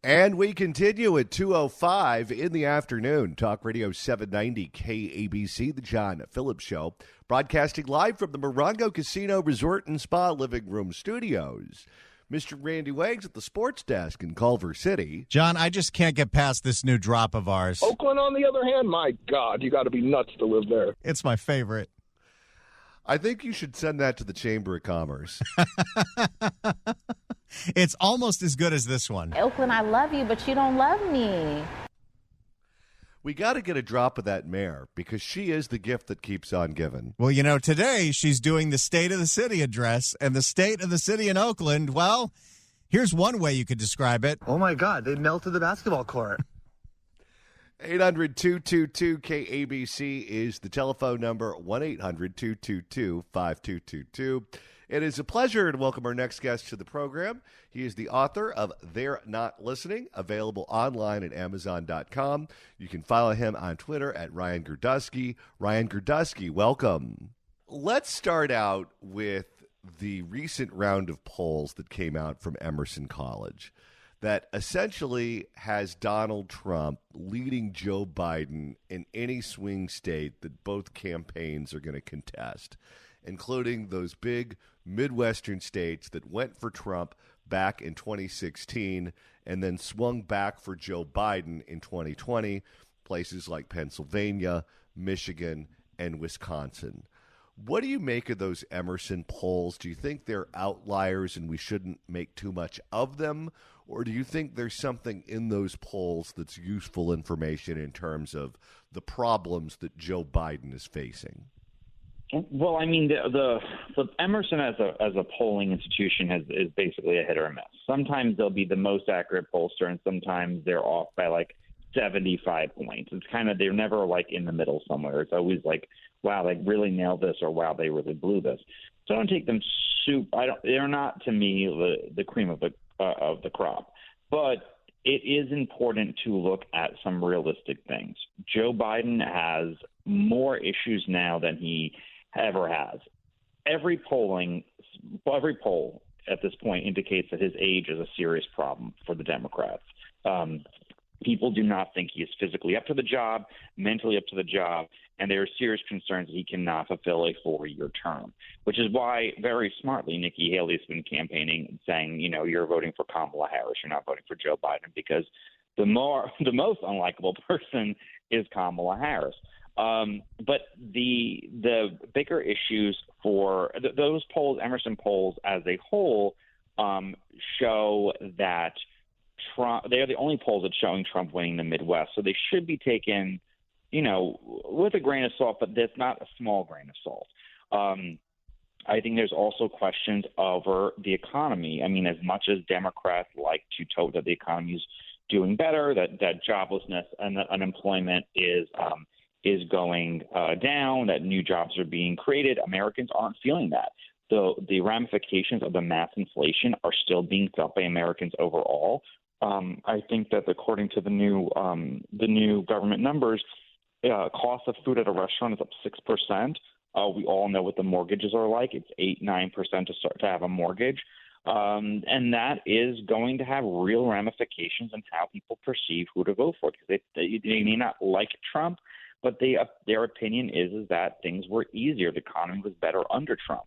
And we continue at 2:05 in the afternoon. Talk Radio 790 KABC, the John Phillips Show, broadcasting live from the Morongo Casino Resort and Spa Living Room Studios. Mr. Randy Wags at the sports desk in Culver City. John, I just can't get past this new drop of ours. Oakland, on the other hand, my God, you got to be nuts to live there. It's my favorite. I think you should send that to the Chamber of Commerce. It's almost as good as this one. Oakland, I love you, but you don't love me. We got to get a drop of that mayor because she is the gift that keeps on giving. Well, you know, today she's doing the State of the City address, and the state of the city in Oakland, well, here's one way you could describe it. Oh, my God, they melted the basketball court. 800-222-KABC is the telephone number, 1-800-222-5222. It is a pleasure to welcome our next guest to the program. He is the author of They're Not Listening, available online at Amazon.com. You can follow him on Twitter at Ryan Girdusky. Ryan Girdusky, welcome. Let's start out with the recent round of polls that came out from Emerson College that essentially has Donald Trump leading Joe Biden in any swing state that both campaigns are going to contest, including those big Midwestern states that went for Trump back in 2016 and then swung back for Joe Biden in 2020, places like Pennsylvania, Michigan, and Wisconsin. What do you make of those Emerson polls? Do you think they're outliers and we shouldn't make too much of them? Or do you think there's something in those polls that's useful information in terms of the problems that Joe Biden is facing? Well, I mean, the Emerson as a polling institution is basically a hit or a miss. Sometimes they'll be the most accurate pollster, and sometimes they're off by like 75 points. It's kind of, they're never like in the middle somewhere. It's always like, wow, they really nailed this, or wow, they really blew this. So I don't take them they're not to me the cream of the crop, but it is important to look at some realistic things. Joe Biden has more issues now than he ever has. Every poll at this point indicates that his age is a serious problem for the Democrats. People do not think he is physically up to the job, mentally up to the job, and there are serious concerns that he cannot fulfill a 4-year term, which is why, very smartly, Nikki Haley's been campaigning and saying, you know, you're voting for Kamala Harris, you're not voting for Joe Biden, because the most unlikable person is Kamala Harris. But the bigger issues for those polls, Emerson polls as a whole, show that Trump, they are the only polls that's showing Trump winning the Midwest. So they should be taken, you know, with a grain of salt, but that's not a small grain of salt. I think there's also questions over the economy. I mean, as much as Democrats like to tote that the economy is doing better, that joblessness and that unemployment is going down, that new jobs are being created, Americans aren't feeling that. The ramifications of the mass inflation are still being felt by Americans overall. I think that according to the new government numbers, cost of food at a restaurant is up 6%. We all know what the mortgages are like. It's 8-9% to start to have a mortgage. And that is going to have real ramifications on how people perceive who to vote for, because they may not like Trump, but their opinion is that things were easier. The economy was better under Trump.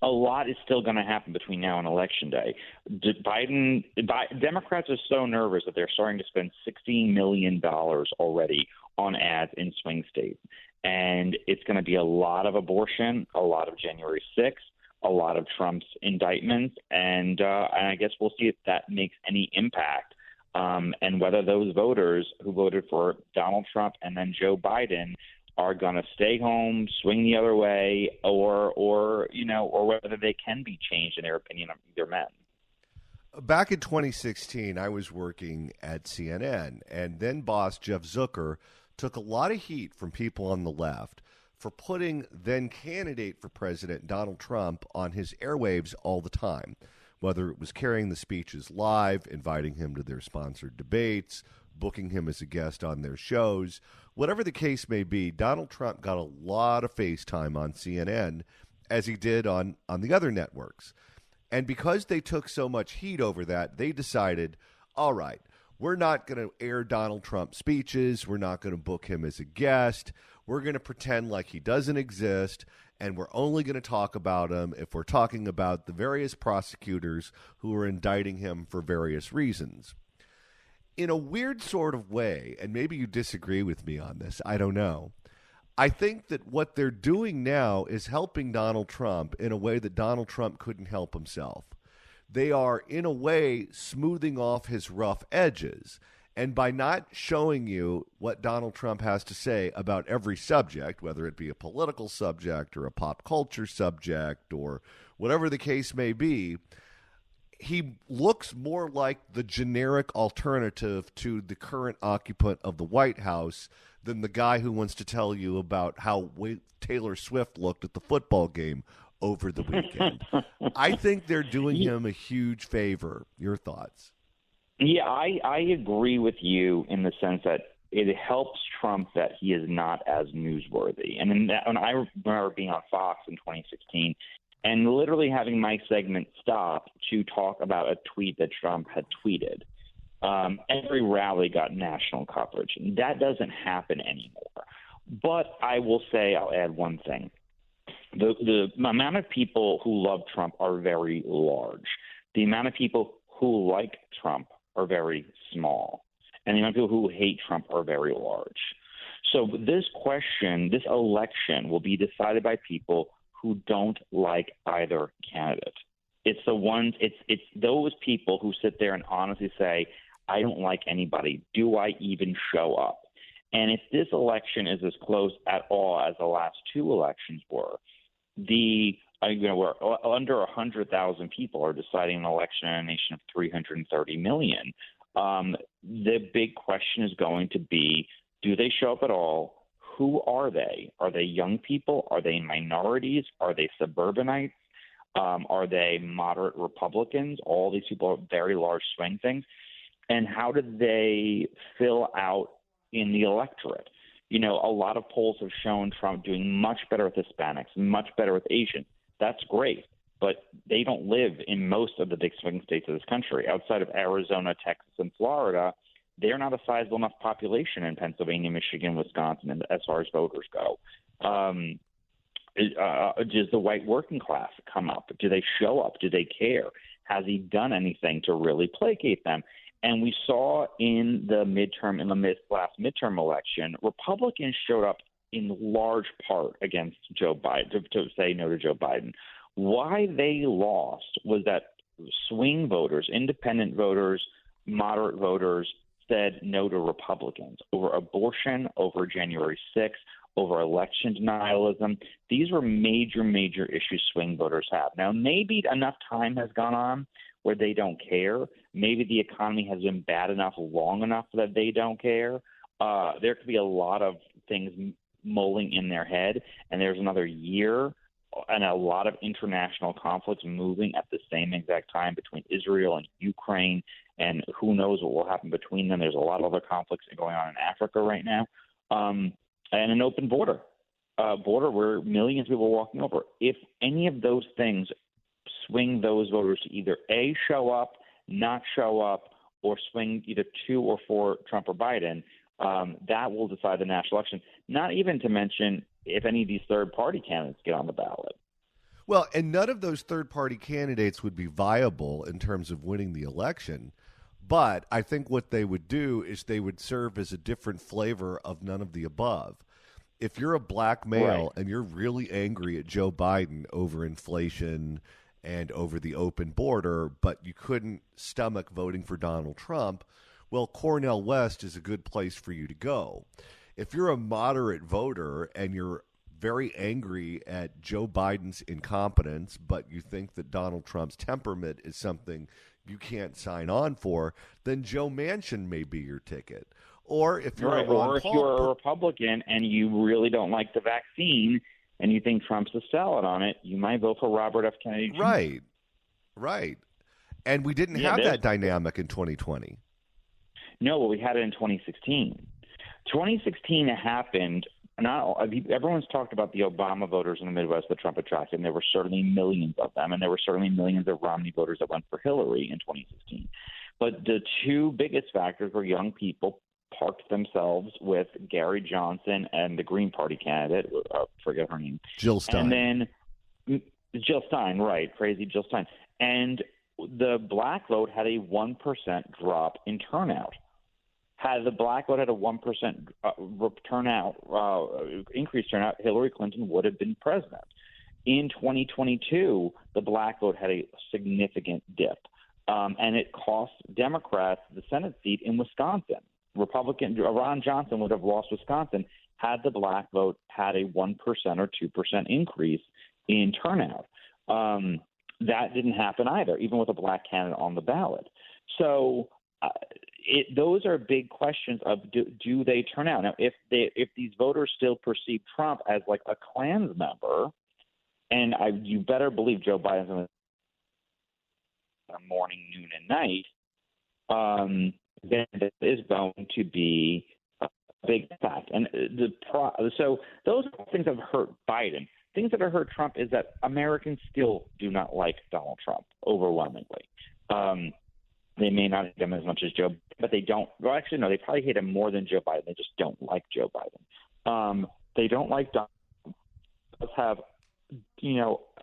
A lot is still going to happen between now and Election Day. Democrats are so nervous that they're starting to spend $16 million already on ads in swing states. And it's going to be a lot of abortion, a lot of January 6th, a lot of Trump's indictments, and I guess we'll see if that makes any impact, and whether those voters who voted for Donald Trump and then Joe Biden are going to stay home, swing the other way, or whether they can be changed in their opinion of either men. Back in 2016, I was working at CNN, and then boss Jeff Zucker took a lot of heat from people on the left for putting then candidate for president Donald Trump on his airwaves all the time, whether it was carrying the speeches live, inviting him to their sponsored debates, booking him as a guest on their shows. Whatever the case may be, Donald Trump got a lot of face time on CNN, as he did on the other networks. And because they took so much heat over that, they decided, all right, we're not going to air Donald Trump's speeches. We're not going to book him as a guest. We're going to pretend like he doesn't exist. And we're only going to talk about him if we're talking about the various prosecutors who are indicting him for various reasons. In a weird sort of way, and maybe you disagree with me on this, I don't know. I think that what they're doing now is helping Donald Trump in a way that Donald Trump couldn't help himself. They are, in a way, smoothing off his rough edges. And by not showing you what Donald Trump has to say about every subject, whether it be a political subject or a pop culture subject or whatever the case may be, he looks more like the generic alternative to the current occupant of the White House than the guy who wants to tell you about how Taylor Swift looked at the football game over the weekend. I think they're doing him a huge favor. Your thoughts? Yeah, I agree with you in the sense that it helps Trump that he is not as newsworthy. And when I remember being on Fox in 2016 and literally having my segment stop to talk about a tweet that Trump had tweeted. Every rally got national coverage. That doesn't happen anymore. But I will say, I'll add one thing. The amount of people who love Trump are very large. The amount of people who like Trump are very small. And the amount of people who hate Trump are very large. So this election will be decided by people who don't like either candidate. It's those people who sit there and honestly say, I don't like anybody. Do I even show up? And if this election is as close at all as the last two elections were, where under 100,000 people are deciding an election in a nation of 330 million, the big question is going to be, do they show up at all? Who are they? Are they young people? Are they minorities? Are they suburbanites? Are they moderate Republicans? All these people are very large swing things. And how do they fill out in the electorate? You know, a lot of polls have shown Trump doing much better with Hispanics, much better with Asians. That's great, but they don't live in most of the big swing states of this country. Outside of Arizona, Texas, and Florida, they're not a sizable enough population in Pennsylvania, Michigan, Wisconsin, and as far as voters go. Does the white working class come up? Do they show up? Do they care? Has he done anything to really placate them? And we saw in the last midterm election, Republicans showed up in large part against Joe Biden, to say no to Joe Biden. Why they lost was that swing voters, independent voters, moderate voters said no to Republicans over abortion, over January 6th, over election denialism. These were major, major issues swing voters have. Now, maybe enough time has gone on where they don't care. Maybe the economy has been bad enough long enough that they don't care. There could be a lot of things mulling in their head, and there's another year and a lot of international conflicts moving at the same exact time between Israel and Ukraine, and who knows what will happen between them. There's a lot of other conflicts going on in Africa right now, and an open border where millions of people are walking over. If any of those things swing those voters to either A, show up, not show up, or swing either to or for Trump or Biden, that will decide the national election. Not even to mention if any of these third-party candidates get on the ballot. Well, and none of those third-party candidates would be viable in terms of winning the election. But I think what they would do is they would serve as a different flavor of none of the above. If you're a black male and you're really angry at Joe Biden over inflation and over the open border, but you couldn't stomach voting for Donald Trump, well, Cornel West is a good place for you to go. If you're a moderate voter and you're very angry at Joe Biden's incompetence, but you think that Donald Trump's temperament is something you can't sign on for, then Joe Manchin may be your ticket. Or if you're you're a Republican and you really don't like the vaccine and you think Trump's a salad on it, you might vote for Robert F. Kennedy Jr. Right. And we didn't have that dynamic in 2020. No, well, we had it in 2016. 2016 happened everyone's talked about the Obama voters in the Midwest that Trump attracted, and there were certainly millions of them, and there were certainly millions of Romney voters that went for Hillary in 2016. But the two biggest factors were young people parked themselves with Gary Johnson and the Green Party candidate, forget her name. Jill Stein. And then Jill Stein, right, crazy Jill Stein. And the black vote had a 1% drop in turnout. Had the black vote had a 1% increased turnout, Hillary Clinton would have been president. In 2022, the black vote had a significant dip, and it cost Democrats the Senate seat in Wisconsin. Republican Ron Johnson would have lost Wisconsin had the black vote had a 1% or 2% increase in turnout. That didn't happen either, even with a black candidate on the ballot. So those are big questions of do they turn out? Now, if these voters still perceive Trump as like a Klans member, and you better believe Joe Biden's going to morning, noon, and night, then it is going to be a big impact. And so those are things that have hurt Biden. Things that have hurt Trump is that Americans still do not like Donald Trump overwhelmingly. They may not hate him as much as Joe, but they don't. Well, actually, no, they probably hate him more than Joe Biden. They just don't like Joe Biden. They don't like Donald Trump. He does have,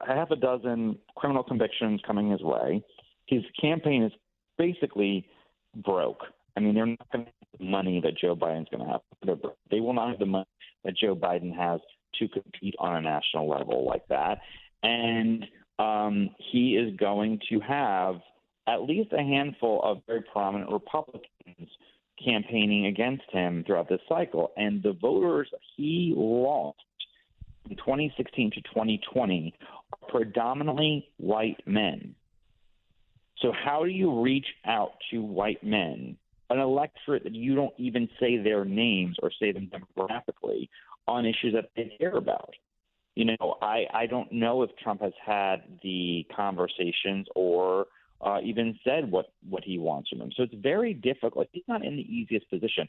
half a dozen criminal convictions coming his way. His campaign is basically broke. I mean, they're not going to have the money that Joe Biden's going to have. They will not have the money that Joe Biden has to compete on a national level like that. And he is going to have at least a handful of very prominent Republicans campaigning against him throughout this cycle. And the voters he lost in 2016 to 2020 are predominantly white men. So how do you reach out to white men, an electorate that you don't even say their names or say them demographically on issues that they care about? I don't know if Trump has had the conversations or even said what he wants from him. So it's very difficult. He's not in the easiest position.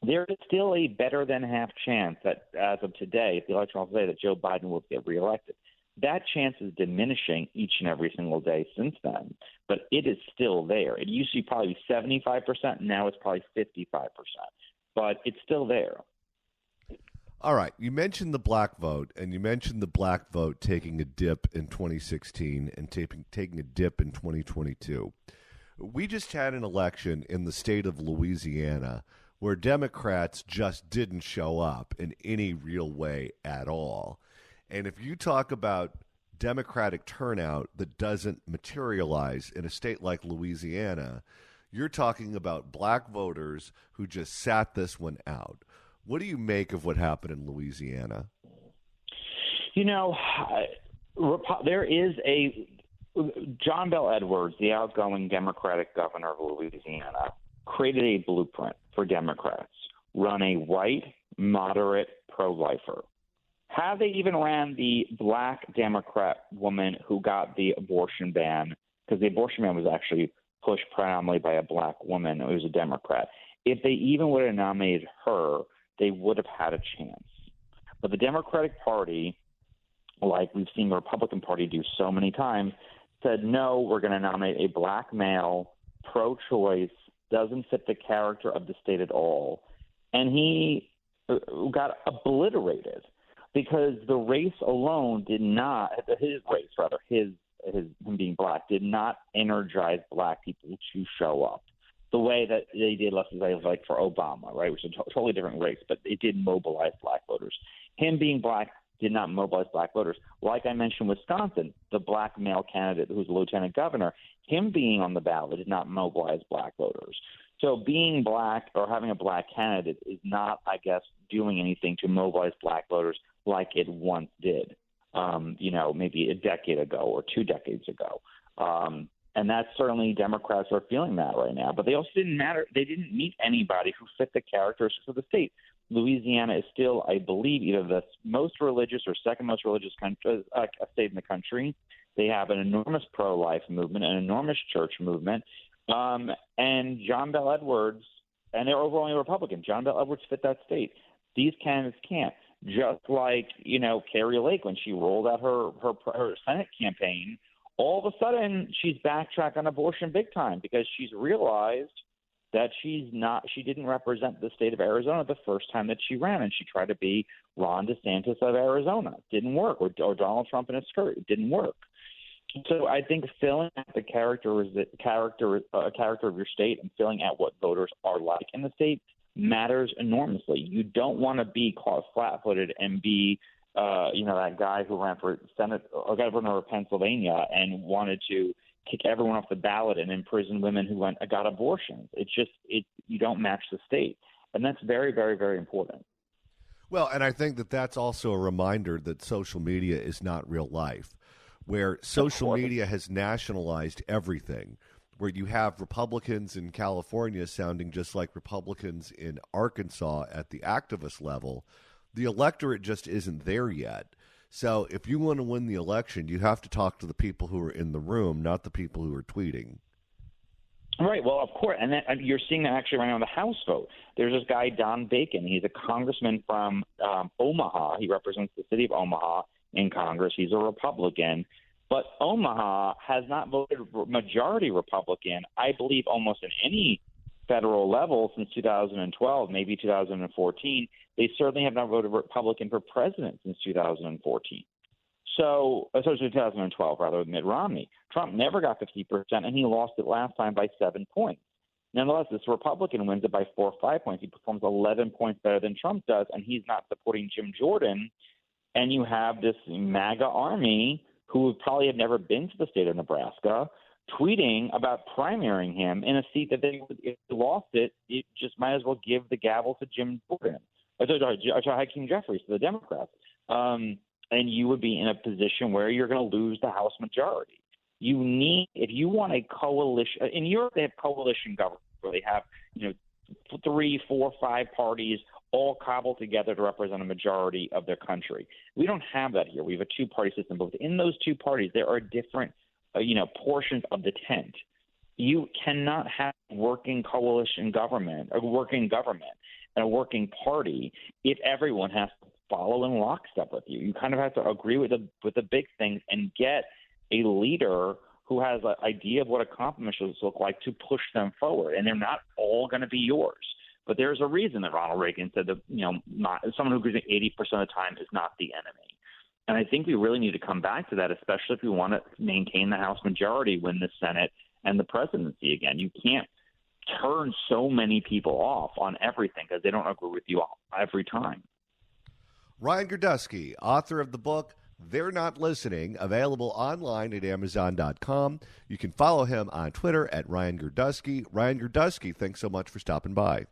There is still a better than half chance that as of today, if the election will say that Joe Biden will get reelected. That chance is diminishing each and every single day since then, but it is still there. It used to be probably 75%. Now it's probably 55%, but it's still there. All right. You mentioned the black vote, and you mentioned the black vote taking a dip in 2016 and taking a dip in 2022. We just had an election in the state of Louisiana where Democrats just didn't show up in any real way at all. And if you talk about Democratic turnout that doesn't materialize in a state like Louisiana, you're talking about black voters who just sat this one out. What do you make of what happened in Louisiana? There is John Bel Edwards, the outgoing Democratic governor of Louisiana, created a blueprint for Democrats. Run a white, moderate, pro-lifer. Have they even ran the black Democrat woman who got the abortion ban, because the abortion ban was actually pushed predominantly by a black woman who was a Democrat. If they even would have nominated her, they would have had a chance. But the Democratic Party, like we've seen the Republican Party do so many times, said, no, we're going to nominate a black male, pro-choice, doesn't fit the character of the state at all. And he got obliterated. Because the race alone did not, him being black, did not energize black people to show up the way that they did, let's say, like for Obama, right, which is a totally different race, but it did mobilize black voters. Him being black did not mobilize black voters. Like I mentioned, Wisconsin, the black male candidate who's a lieutenant governor, him being on the ballot did not mobilize black voters. So being black or having a black candidate is not, I guess, doing anything to mobilize black voters like it once did, maybe a decade ago or 2 decades ago. And that's certainly Democrats are feeling that right now. But they also didn't meet anybody who fit the characteristics of the state. Louisiana is still, I believe, either the most religious or second most religious state in the country. They have an enormous pro-life movement, an enormous church movement. And John Bel Edwards, and they're overwhelmingly Republican. John Bel Edwards fit that state. These candidates can't. just like, Carrie Lake when she rolled out her Senate campaign. All of a sudden, she's backtracked on abortion big time because she's realized that she didn't represent the state of Arizona the first time that she ran, and she tried to be Ron DeSantis of Arizona. It didn't work, or Donald Trump in a skirt. It didn't work. So I think filling out the character of your state and filling out what voters are like in the state matters enormously. You don't want to be caught flat-footed and be that guy who ran for Senate or governor of Pennsylvania and wanted to kick everyone off the ballot and imprison women who got abortions. You don't match the state. And that's very, very, very important. Well, and I think that's also a reminder that social media is not real life, where social media has nationalized everything, where you have Republicans in California sounding just like Republicans in Arkansas at the activist level. The electorate just isn't there yet. So if you want to win the election, you have to talk to the people who are in the room, not the people who are tweeting. Right. Well, of course. And you're seeing that actually right now in the House vote. There's this guy, Don Bacon. He's a congressman from Omaha. He represents the city of Omaha in Congress. He's a Republican. But Omaha has not voted majority Republican, I believe, almost in any federal level since 2012, maybe 2014. They certainly have not voted Republican for president since 2014. So 2012, rather, Mitt Romney. Trump never got 50%, and he lost it last time by 7 points. Nonetheless, this Republican wins it by 4 or 5 points. He performs 11 points better than Trump does, and he's not supporting Jim Jordan. And you have this MAGA army who would probably have never been to the state of Nebraska tweeting about primarying him in a seat that if they lost it, it just might as well give the gavel to Jim Jordan, to Hakeem Jeffries, to the Democrats. And you would be in a position where you're going to lose the House majority. If you want a coalition, in Europe they have coalition government where they have 3, 4, 5 parties all cobbled together to represent a majority of their country. We don't have that here. We have a two-party system, but within those two parties there are different portions of the tent. You cannot have working coalition government, a working government, and a working party if everyone has to follow in lockstep with you. You kind of have to agree with the big things and get a leader who has an idea of what a compromise should look like to push them forward. And they're not all going to be yours. But there's a reason that Ronald Reagan said that someone who agrees 80% of the time is not the enemy. And I think we really need to come back to that, especially if we want to maintain the House majority, win the Senate and the presidency again. You can't turn so many people off on everything because they don't agree with you every time. Ryan Girdusky, author of the book They're Not Listening, available online at Amazon.com. You can follow him on Twitter at Ryan Girdusky. Ryan Girdusky, thanks so much for stopping by.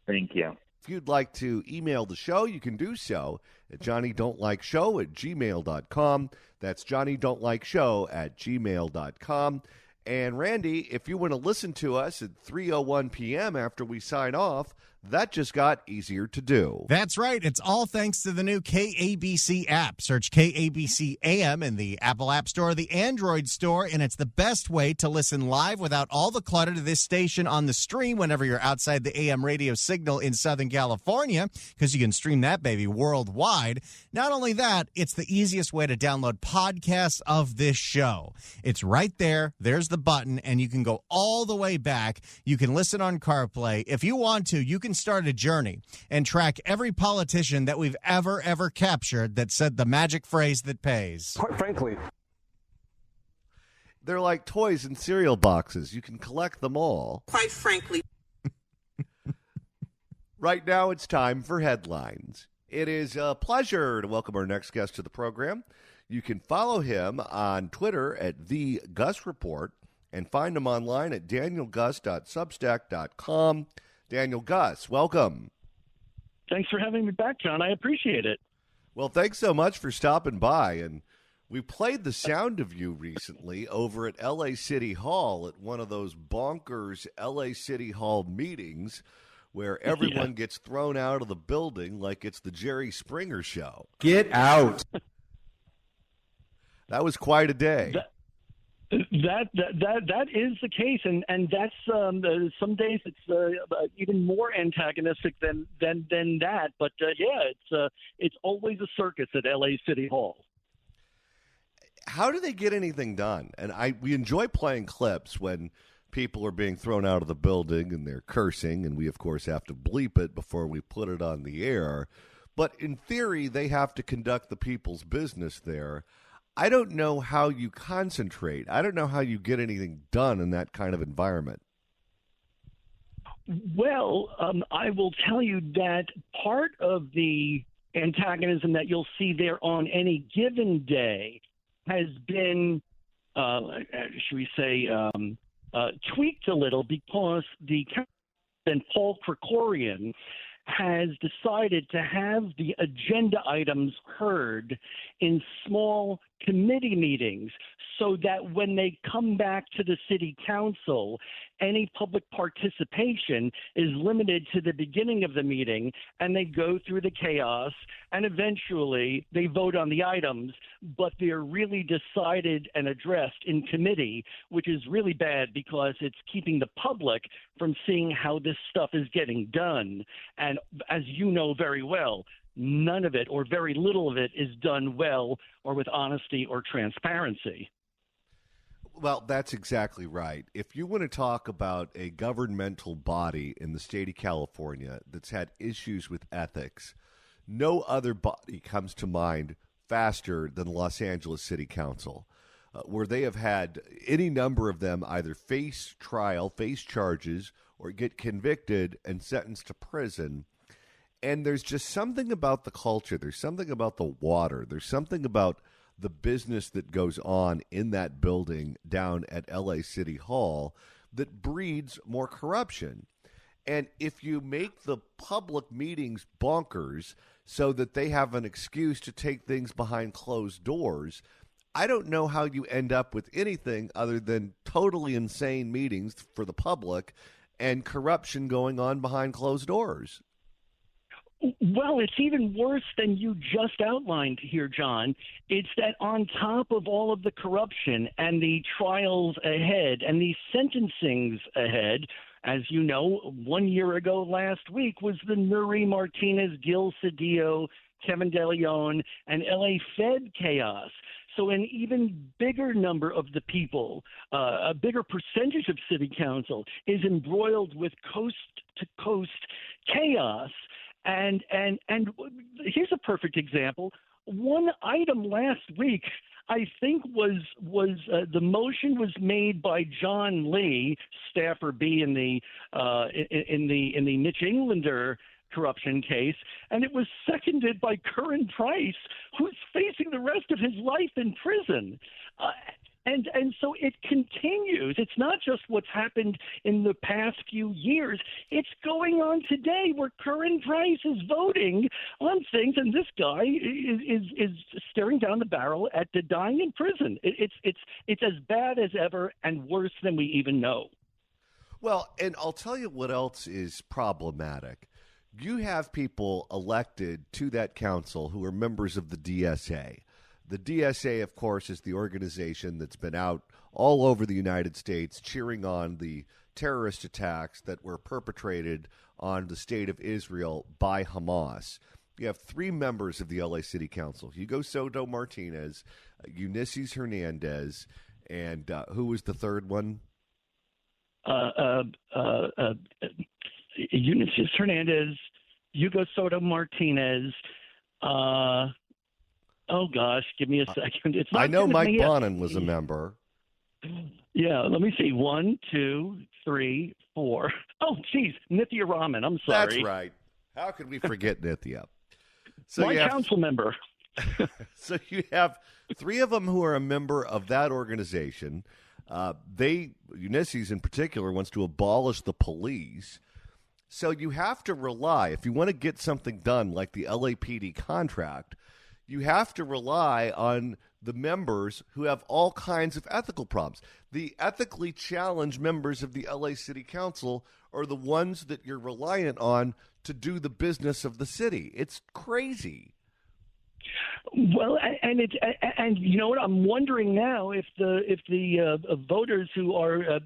Thank you. If you'd like to email the show, you can do so at johnnydon'tlikeshow@gmail.com. That's johnnydon'tlikeshow@gmail.com. And Randy, if you want to listen to us at 3:01 p.m. after we sign off, that just got easier to do. That's right. It's all thanks to the new KABC app. Search KABC AM in the Apple App Store or the Android Store, and it's the best way to listen live without all the clutter to this station on the stream whenever you're outside the AM radio signal in Southern California, because you can stream that baby worldwide. Not only that, it's the easiest way to download podcasts of this show. It's right there. There's the button, and you can go all the way back. You can listen on CarPlay. If you want to, you can start a journey and track every politician that we've ever captured that said the magic phrase that pays. Quite frankly, they're like toys in cereal boxes. You can collect them all. Quite frankly. Right now, it's time for headlines. It is a pleasure to welcome our next guest to the program. You can follow him on Twitter at The Guss Report and find him online at danielguss.substack.com. Daniel Guss, welcome. Thanks for having me back, John. I appreciate it. Well, thanks so much for stopping by. And we played the sound of you recently over at L.A. City Hall at one of those bonkers L.A. City Hall meetings where everyone gets thrown out of the building like it's the Jerry Springer show. Get out. That was quite a day. That is the case, and that's some days it's even more antagonistic than that. But it's always a circus at LA City Hall. How do they get anything done? And we enjoy playing clips when people are being thrown out of the building and they're cursing, and we of course have to bleep it before we put it on the air. But in theory, they have to conduct the people's business there. I don't know how you concentrate. I don't know how you get anything done in that kind of environment. Well, I will tell you that part of the antagonism that you'll see there on any given day has been, should we say, tweaked a little because the President Paul Krikorian has decided to have the agenda items heard in small committee meetings so that when they come back to the city council, any public participation is limited to the beginning of the meeting, and they go through the chaos, and eventually they vote on the items, but they're really decided and addressed in committee, which is really bad because it's keeping the public from seeing how this stuff is getting done. And as you know very well, none of it or very little of it is done well or with honesty or transparency. Well, that's exactly right. If you want to talk about a governmental body in the state of California that's had issues with ethics, no other body comes to mind faster than Los Angeles City Council, where they have had any number of them either face trial, face charges, or get convicted and sentenced to prison. And there's just something about the culture. There's something about the water. There's something about the business that goes on in that building down at LA City Hall that breeds more corruption. And if you make the public meetings bonkers so that they have an excuse to take things behind closed doors, I don't know how you end up with anything other than totally insane meetings for the public and corruption going on behind closed doors. Well, it's even worse than you just outlined here, John. It's that on top of all of the corruption and the trials ahead and the sentencings ahead, as you know, 1 year ago last week was the Nuri Martinez, Gil Cedillo, Kevin DeLeon, and LA Fed chaos. So an even bigger number of the people, a bigger percentage of city council is embroiled with coast-to-coast chaos. And here's a perfect example. One item last week, I think, was the motion was made by John Lee, staffer B in the Mitch Englander corruption case, and it was seconded by Curran Price, who's facing the rest of his life in prison. And so it continues. It's not just what's happened in the past few years. It's going on today where Curran Price is voting on things, and this guy is staring down the barrel at the dying in prison. It's as bad as ever and worse than we even know. Well, and I'll tell you what else is problematic. You have people elected to that council who are members of the DSA. The DSA, of course, is the organization that's been out all over the United States cheering on the terrorist attacks that were perpetrated on the state of Israel by Hamas. You have three members of the LA City Council: Hugo Soto Martinez, Ulises Hernandez, and who was the third one? Ulises Hernandez, Hugo Soto Martinez. Oh, gosh, give me a second. It's not I know Mike Bonin was a member. Yeah, let me see. 1, 2, 3, 4. Oh, geez, Nithya Raman. I'm sorry. That's right. How could we forget Nithya? So My council member. So you have three of them who are a member of that organization. Ulises in particular wants to abolish the police. So you have to rely, if you want to get something done like the LAPD contract, you have to rely on the members who have all kinds of ethical problems. The ethically challenged members of the LA City Council are the ones that you're reliant on to do the business of the city. It's crazy. Well, and you know what? I'm wondering now if the voters who are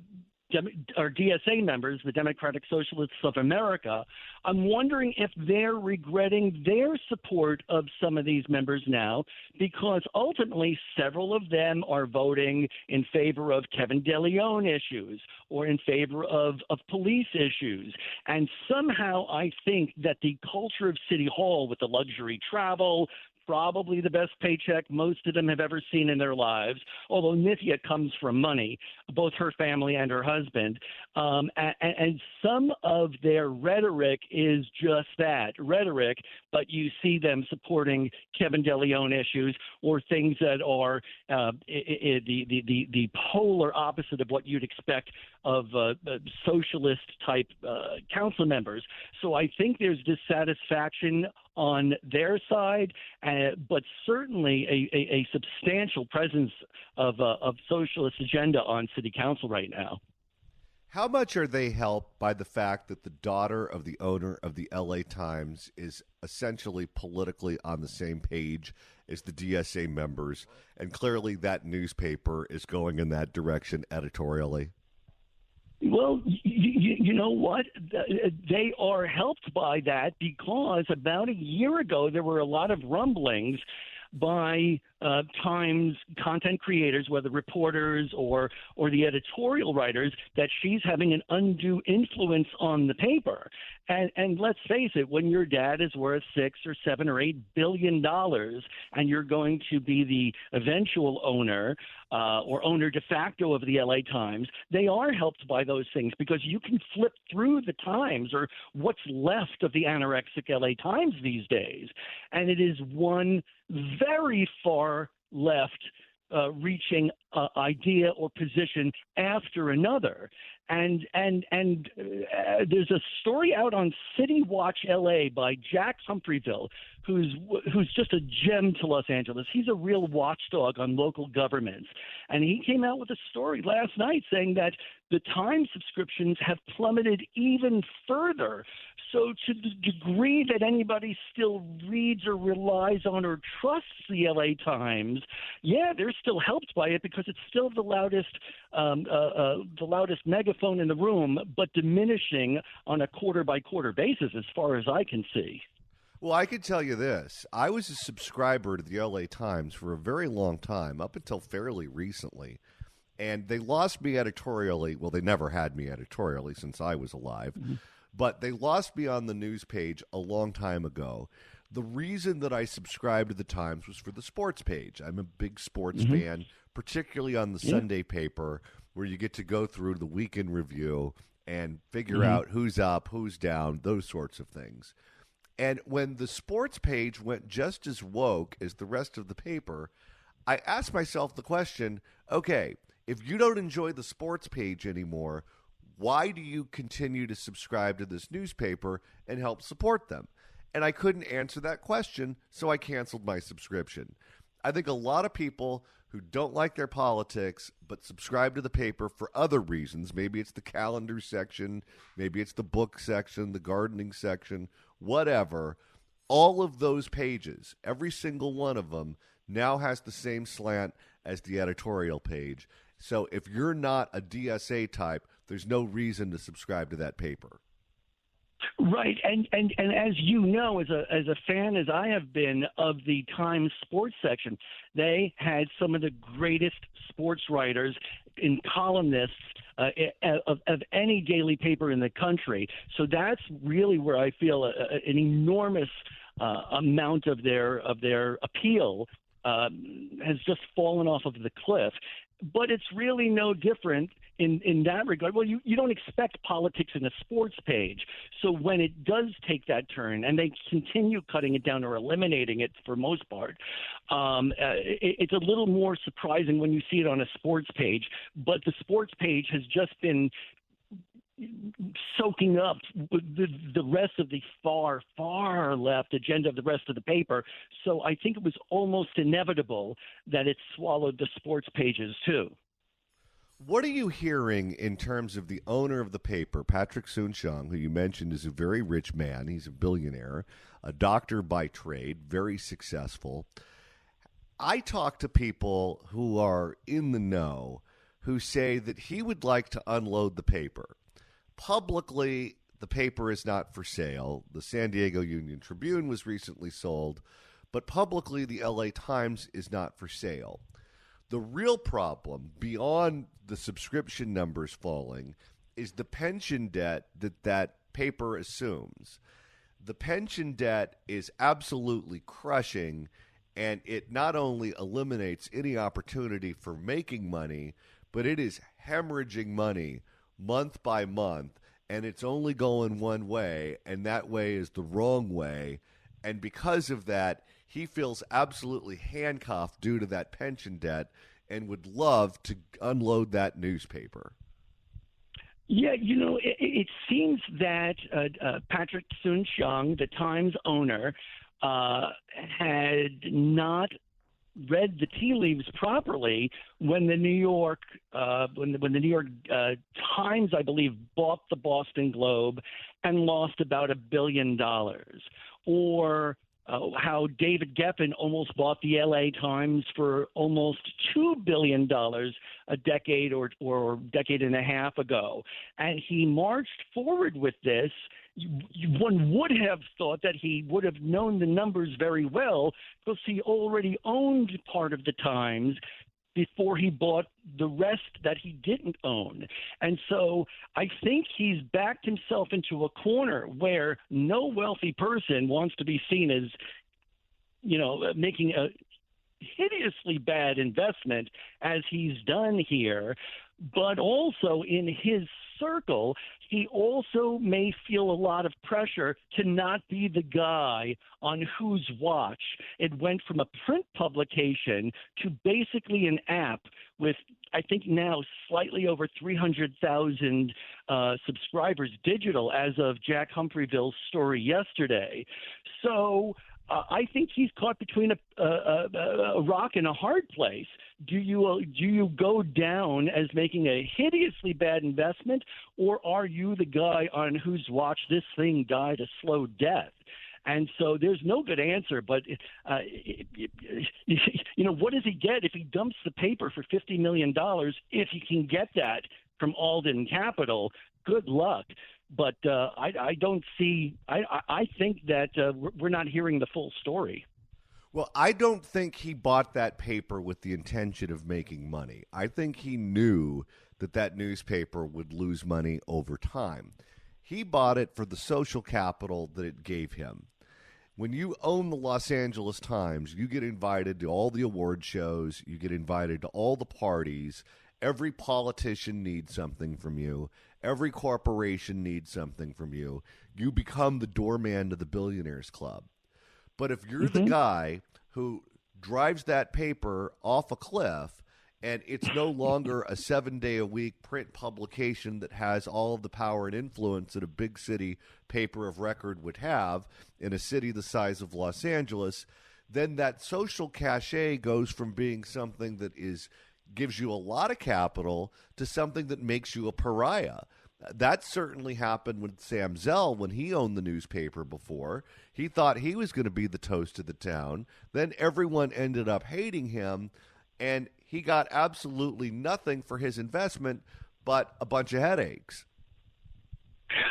DSA members, the Democratic Socialists of America, I'm wondering if they're regretting their support of some of these members now, because ultimately several of them are voting in favor of Kevin DeLeon issues or in favor of police issues. And somehow I think that the culture of City Hall with the luxury travel, probably the best paycheck most of them have ever seen in their lives, although Nithya comes from money, both her family and her husband. And some of their rhetoric is just that, rhetoric, but you see them supporting Kevin DeLeon issues or things that are the polar opposite of what you'd expect of socialist-type council members. So I think there's dissatisfaction on their side, but certainly a substantial presence of socialist agenda on city council right now. How much are they helped by the fact that the daughter of the owner of the LA Times is essentially politically on the same page as the DSA members, and clearly that newspaper is going in that direction editorially? Well, you know what? They are helped by that because about a year ago there were a lot of rumblings by Times content creators, whether reporters or the editorial writers, that she's having an undue influence on the paper. And let's face it, when your dad is worth $6 or $7 or $8 billion and you're going to be the eventual owner or owner de facto of the LA Times, they are helped by those things because you can flip through the Times or what's left of the anorexic LA Times these days, and it is one very far left reaching idea or position after another. And there's a story out on City Watch LA by Jack Humphreyville, who's just a gem to Los Angeles. He's a real watchdog on local governments. And he came out with a story last night saying that the Times subscriptions have plummeted even further. So to the degree that anybody still reads or relies on or trusts the LA Times, yeah, they're still helped by it because it's still the loudest megaphone in the room, but diminishing on a quarter-by-quarter basis as far as I can see. Well, I can tell you this. I was a subscriber to the LA Times for a very long time, up until fairly recently. And they lost me editorially. Well, they never had me editorially since I was alive. Mm-hmm. But they lost me on the news page a long time ago. The reason that I subscribed to the Times was for the sports page. I'm a big sports fan, particularly on the Sunday paper, where you get to go through the weekend review and figure out who's up, who's down, those sorts of things. And when the sports page went just as woke as the rest of the paper, I asked myself the question, okay, if you don't enjoy the sports page anymore, why do you continue to subscribe to this newspaper and help support them? And I couldn't answer that question, so I canceled my subscription. I think a lot of people who don't like their politics but subscribe to the paper for other reasons, maybe it's the calendar section, maybe it's the book section, the gardening section, whatever, all of those pages, every single one of them, now has the same slant as the editorial page. So if you're not a DSA type, there's no reason to subscribe to that paper. Right, and as you know, as a fan as I have been of the Times sports section, they had some of the greatest sports writers and columnists of any daily paper in the country. So that's really where I feel an enormous amount of their appeal has just fallen off of the cliff. But it's really no different in that regard. Well, you don't expect politics in a sports page. So when it does take that turn, and they continue cutting it down or eliminating it for most part, it's a little more surprising when you see it on a sports page. But the sports page has just been soaking up the rest of the far left agenda of the rest of the paper. So I think it was almost inevitable that it swallowed the sports pages too. What are you hearing in terms of the owner of the paper, Patrick Soon-Shiong, who you mentioned is a very rich man? He's a billionaire, a doctor by trade, very successful. I talk to people who are in the know who say that he would like to unload the paper. Publicly, the paper is not for sale. The San Diego Union Tribune was recently sold, but publicly, the LA Times is not for sale. The real problem, beyond the subscription numbers falling, is the pension debt that paper assumes. The pension debt is absolutely crushing, and it not only eliminates any opportunity for making money, but it is hemorrhaging money month by month, and it's only going one way, and that way is the wrong way. And because of that, he feels absolutely handcuffed due to that pension debt and would love to unload that newspaper. Yeah, it seems that Patrick Soon-Shiong, the Times owner, had not read the tea leaves properly when the New York Times, I believe, bought the Boston Globe and lost about $1 billion, or how David Geffen almost bought the LA Times for almost $2 billion a decade or decade and a half ago. And he marched forward with this. One would have thought that he would have known the numbers very well because he already owned part of the Times before he bought the rest that he didn't own. And so I think he's backed himself into a corner where no wealthy person wants to be seen as, making a hideously bad investment as he's done here. But also in his circle, he also may feel a lot of pressure to not be the guy on whose watch. It went from a print publication to basically an app with, I think now, slightly over 300,000 subscribers digital as of Jack Humphreyville's story yesterday. So I think he's caught between a rock and a hard place. Do you go down as making a hideously bad investment, or are you the guy on whose watch this thing died a slow death? And so there's no good answer, but what does he get if he dumps the paper for $50 million? If he can get that from Alden Capital, good luck. But I don't see. I think that we're not hearing the full story. Well, I don't think he bought that paper with the intention of making money. I think he knew that newspaper would lose money over time. He bought it for the social capital that it gave him. When you own the Los Angeles Times, you get invited to all the award shows. You get invited to all the parties. Every politician needs something from you. Every corporation needs something from you. You become the doorman to the Billionaires Club. But if you're the guy who drives that paper off a cliff and it's no longer a 7-day-a-week print publication that has all of the power and influence that a big city paper of record would have in a city the size of Los Angeles, then that social cachet goes from being something that gives you a lot of capital to something that makes you a pariah. That certainly happened with Sam Zell when he owned the newspaper before. He thought he was going to be the toast of the town. Then everyone ended up hating him, and he got absolutely nothing for his investment but a bunch of headaches.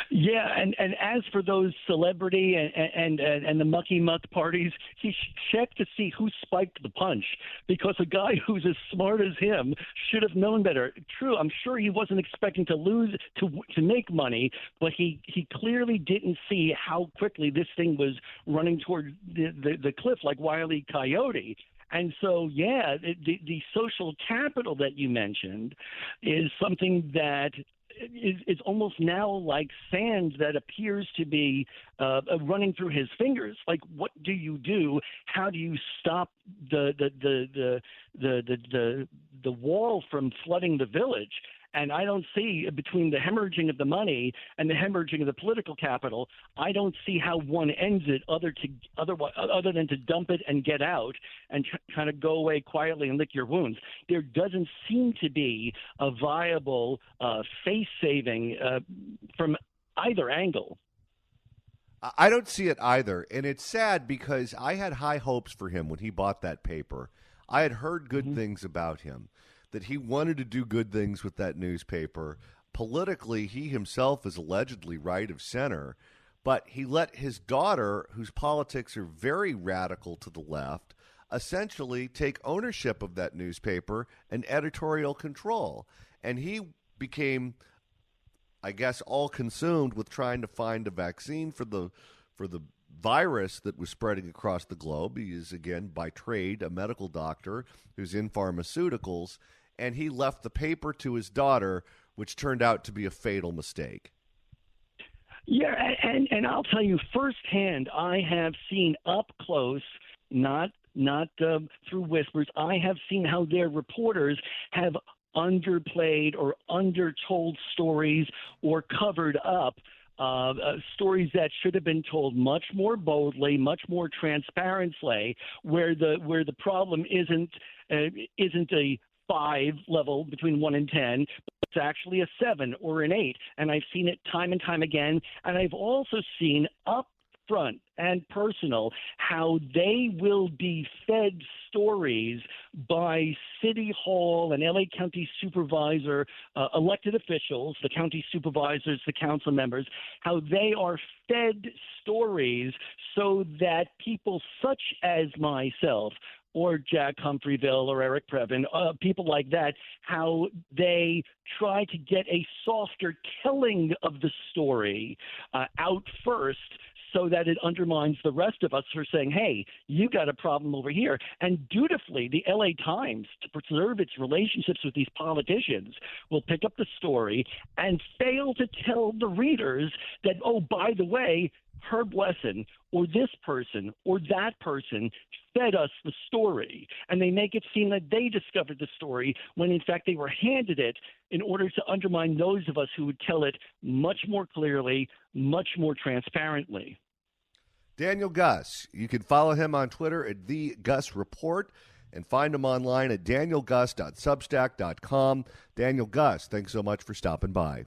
Yeah, and as for those celebrity and the mucky muck parties, he checked to see who spiked the punch, because a guy who's as smart as him should have known better. True, I'm sure he wasn't expecting to lose to make money, but he clearly didn't see how quickly this thing was running toward the cliff like Wile E. Coyote. And so, yeah, the social capital that you mentioned is something that is almost now like sand that appears to be running through his fingers. Like, what do you do? How do you stop the wall from flooding the village? And I don't see, between the hemorrhaging of the money and the hemorrhaging of the political capital, I don't see how one ends it other than to dump it and get out and kind of go away quietly and lick your wounds. There doesn't seem to be a viable face-saving from either angle. I don't see it either, and it's sad because I had high hopes for him when he bought that paper. I had heard good things about him, that he wanted to do good things with that newspaper. Politically, he himself is allegedly right of center, but he let his daughter, whose politics are very radical to the left, essentially take ownership of that newspaper and editorial control. And he became, I guess, all consumed with trying to find a vaccine for the virus that was spreading across the globe. He is, again, by trade, a medical doctor who's in pharmaceuticals, and he left the paper to his daughter, which turned out to be a fatal mistake. Yeah, and I'll tell you firsthand, I have seen up close, not through whispers, I have seen how their reporters have underplayed or undertold stories or covered up stories that should have been told much more boldly, much more transparently, where the problem isn't a 5 level between 1 and 10, but it's actually a 7 or an 8. And I've seen it time and time again. And I've also seen up front and personal how they will be fed stories by City Hall and LA County Supervisor, elected officials, the county supervisors, the council members, how they are fed stories so that people such as myself or Jack Humphreyville or Eric Previn, people like that, how they try to get a softer telling of the story out first so that it undermines the rest of us for saying, hey, you got a problem over here. And dutifully, the LA Times, to preserve its relationships with these politicians, will pick up the story and fail to tell the readers that, oh, by the way, Herb Wesson or this person or that person fed us the story, and they make it seem that they discovered the story when in fact they were handed it in order to undermine those of us who would tell it much more clearly, much more transparently. Daniel Guss, you can follow him on Twitter at The Guss Report and find him online at danielguss.substack.com. Daniel Guss, thanks so much for stopping by.